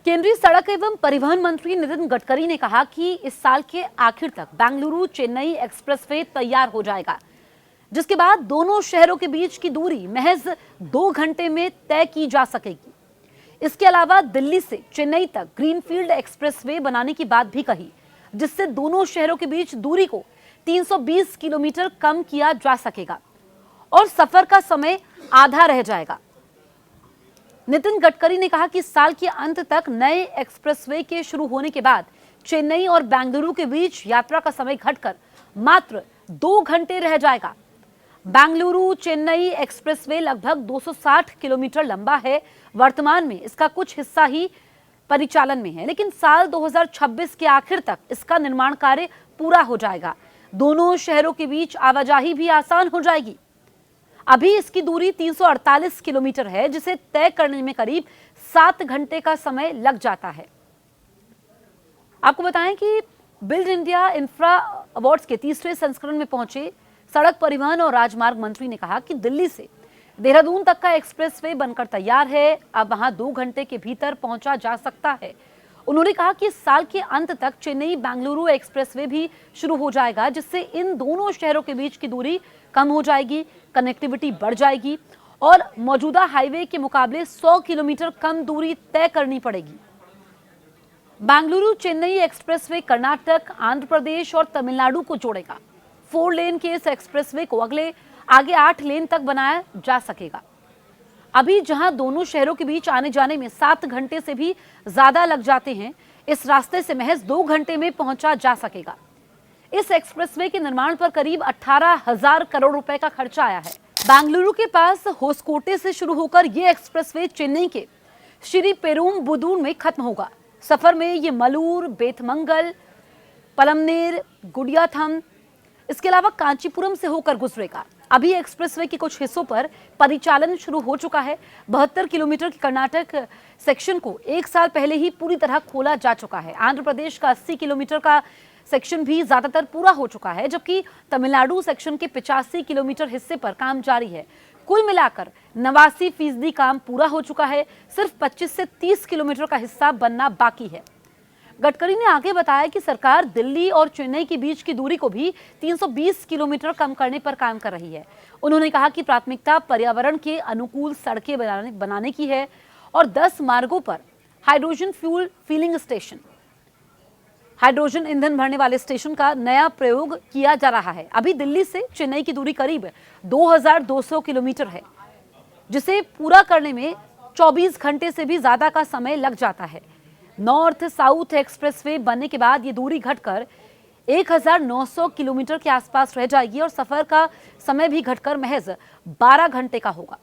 केंद्रीय सड़क एवं परिवहन मंत्री नितिन गडकरी ने कहा कि इस साल के आखिर तक बेंगलुरु चेन्नई एक्सप्रेसवे तैयार हो जाएगा, जिसके बाद दोनों शहरों के बीच की दूरी महज 2 घंटे में तय की जा सकेगी। इसके अलावा दिल्ली से चेन्नई तक ग्रीनफील्ड एक्सप्रेसवे बनाने की बात भी कही, जिससे दोनों शहरों के बीच दूरी को 320 किलोमीटर कम किया जा सकेगा और सफर का समय आधा रह जाएगा। नितिन गडकरी ने कहा कि साल के अंत तक नए एक्सप्रेसवे के शुरू होने के बाद चेन्नई और बेंगलुरु के बीच यात्रा का समय घटकर मात्र 2 घंटे रह जाएगा। बेंगलुरु चेन्नई एक्सप्रेसवे लगभग 260 किलोमीटर लंबा है। वर्तमान में इसका कुछ हिस्सा ही परिचालन में है, लेकिन साल 2026 के आखिर तक इसका निर्माण कार्य पूरा हो जाएगा। दोनों शहरों के बीच आवाजाही भी आसान हो जाएगी। अभी इसकी दूरी 348 किलोमीटर है, जिसे तय करने में करीब 7 घंटे का समय लग जाता है। आपको बताएं कि बिल्ड इंडिया इंफ्रा अवार्ड्स के तीसरे संस्करण में पहुंचे सड़क परिवहन और राजमार्ग मंत्री ने कहा कि दिल्ली से देहरादून तक का एक्सप्रेसवे बनकर तैयार है। अब वहां 2 घंटे के भीतर पहुंचा जा सकता है। उन्होंने कहा कि साल के अंत तक चेन्नई बेंगलुरु एक्सप्रेसवे भी शुरू हो जाएगा, जिससे इन दोनों शहरों के बीच की दूरी कम हो जाएगी, कनेक्टिविटी बढ़ जाएगी और मौजूदा हाईवे के मुकाबले 100 किलोमीटर कम दूरी तय करनी पड़ेगी। बेंगलुरु चेन्नई एक्सप्रेसवे कर्नाटक, आंध्र प्रदेश और तमिलनाडु को जोड़ेगा। 4 लेन के इस एक्सप्रेसवे को आगे 8 लेन तक बनाया जा सकेगा। अभी जहां दोनों शहरों के बीच आने जाने में 7 घंटे से भी ज्यादा लग जाते हैं, इस रास्ते से महज 2 घंटे में पहुंचा जा सकेगा। इस एक्सप्रेसवे के निर्माण पर करीब 18,000 करोड़ रुपए का खर्चा आया है। बेंगलुरु के पास होसकोटे से शुरू होकर यह एक्सप्रेसवे चेन्नई के श्री पेरुम्बुदूर में खत्म होगा। सफर में ये मलूर, बेतमंगल, पलमनेर, गुडियाथम, इसके अलावा कांचीपुरम से होकर गुजरेगा। अभी एक्सप्रेसवे के कुछ हिस्सों पर परिचालन शुरू हो चुका है। 72 किलोमीटर के कर्नाटक सेक्शन को 1 साल पहले ही पूरी तरह खोला जा चुका है। आंध्र प्रदेश का 80 किलोमीटर का सेक्शन भी ज्यादातर पूरा हो चुका है, जबकि तमिलनाडु सेक्शन के 85 किलोमीटर हिस्से पर काम जारी है। कुल मिलाकर 89% काम पूरा हो चुका है। सिर्फ 25 से 30 किलोमीटर का हिस्सा बनना बाकी है। गडकरी ने आगे बताया कि सरकार दिल्ली और चेन्नई के बीच की दूरी को भी 320 किलोमीटर कम करने पर काम कर रही है। उन्होंने कहा कि प्राथमिकता पर्यावरण के अनुकूल सड़कें बनाने की है और 10 मार्गों पर hydrogen fuel filling station, hydrogen ईंधन भरने वाले स्टेशन का नया प्रयोग किया जा रहा है। अभी दिल्ली से चेन्नई की दूरी करीब 2200 किलोमीटर है, जिसे पूरा करने में 24 घंटे से भी ज्यादा का समय लग जाता है। नॉर्थ साउथ एक्सप्रेसवे बनने के बाद ये दूरी घटकर 1900 किलोमीटर के आसपास रह जाएगी और सफर का समय भी घटकर महज 12 घंटे का होगा।